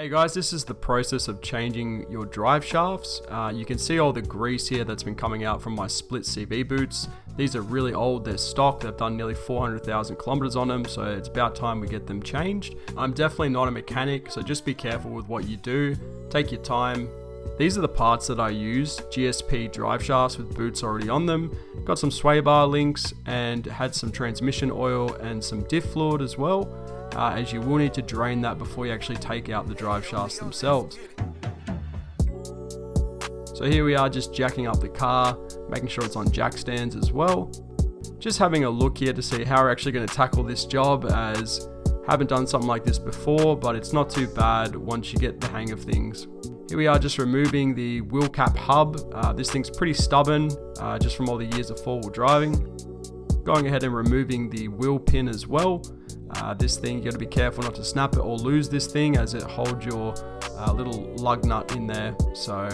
Hey guys, this is the process of changing your drive shafts. You can see all the grease here that's been coming out from my split CV boots. These are really old, they're stock, they've done nearly 400,000 kilometers on them, so it's about time we get them changed. I'm definitely not a mechanic, so just be careful with what you do. Take your time. These are the parts that I use, GSP drive shafts with boots already on them. Got some sway bar links and had some transmission oil and some diff fluid as well. As you will need to drain that before you actually take out the drive shafts themselves. So here we are, just jacking up the car, making sure it's on jack stands as well. Just having a look here to see how we're actually going to tackle this job, as I haven't done something like this before, but it's not too bad once you get the hang of things. Here we are, just removing the wheel cap hub. This thing's pretty stubborn, just from all the years of four-wheel driving. Going ahead and removing the wheel pin as well. This thing, you got to be careful not to snap it or lose this thing, as it holds your little lug nut in there, so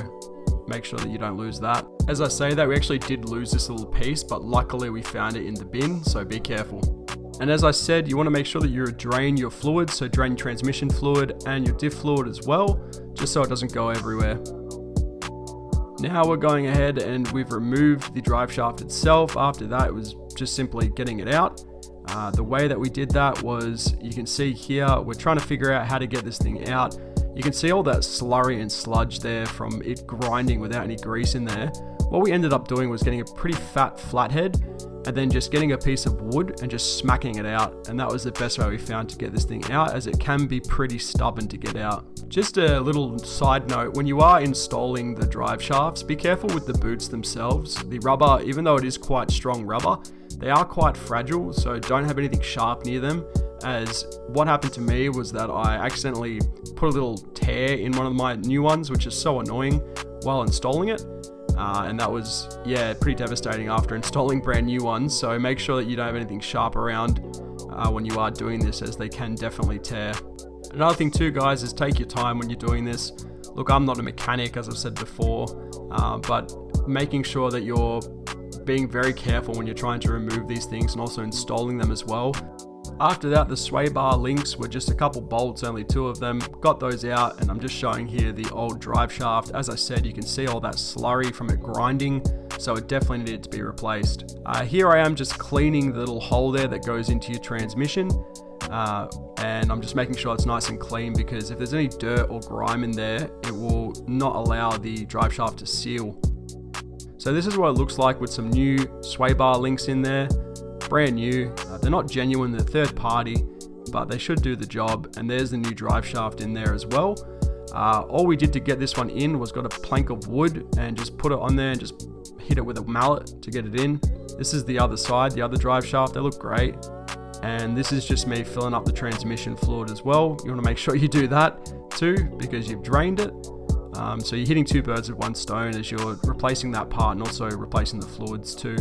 make sure that you don't lose that. As I say that, we actually did lose this little piece, but luckily we found it in the bin, so be careful. And as I said, you want to make sure that you drain your fluids, so drain transmission fluid and your diff fluid as well, just so it doesn't go everywhere. Now we're going ahead and we've removed the drive shaft itself. After that, it was just simply getting it out. The way that we did that was, you can see here, we're trying to figure out how to get this thing out. You can see all that slurry and sludge there from it grinding without any grease in there. What we ended up doing was getting a pretty fat flathead and then just getting a piece of wood and just smacking it out. And that was the best way we found to get this thing out, as it can be pretty stubborn to get out. Just a little side note, when you are installing the drive shafts, be careful with the boots themselves. The rubber, even though it is quite strong rubber, they are quite fragile, so don't have anything sharp near them, as what happened to me was that I accidentally put a little tear in one of my new ones, which is so annoying while installing it. And that was, pretty devastating after installing brand new ones, so make sure that you don't have anything sharp around when you are doing this, as they can definitely tear. Another thing too, guys, is take your time when you're doing this. Look, I'm not a mechanic, as I've said before, but making sure that you're being very careful when you're trying to remove these things and also installing them as well. After that, the sway bar links were just a couple bolts, only two of them. Got those out, and I'm just showing here the old drive shaft. As I said, you can see all that slurry from it grinding, so it definitely needed to be replaced. Here I am just cleaning the little hole there that goes into your transmission, and I'm just making sure it's nice and clean, because if there's any dirt or grime in there, it will not allow the drive shaft to seal. So this is what it looks like with some new sway bar links in there. Brand new. They're not genuine, they're third party, but they should do the job. And there's the new drive shaft in there as well. All we did to get this one in was got a plank of wood and just put it on there and just hit it with a mallet to get it in. This is the other side, the other drive shaft. They look great. And this is just me filling up the transmission fluid as well. You want to make sure you do that too, because you've drained it. So you're hitting two birds with one stone, as you're replacing that part and also replacing the fluids too.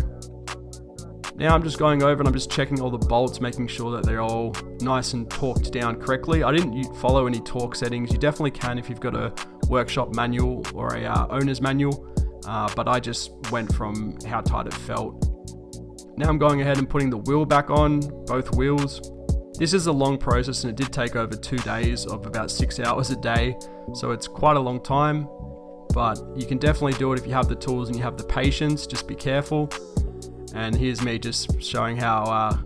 Now I'm just going over and I'm just checking all the bolts, making sure that they're all nice and torqued down correctly. I didn't follow any torque settings. You definitely can if you've got a workshop manual or a owner's manual, but I just went from how tight it felt. Now I'm going ahead and putting the wheel back on, both wheels. This is a long process, and it did take over 2 days of about 6 hours a day, so it's quite a long time, but you can definitely do it if you have the tools and you have the patience. Just be careful. And here's me just showing how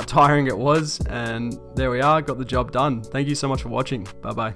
tiring it was, and there we are, got the job done. Thank you so much for watching. Bye bye.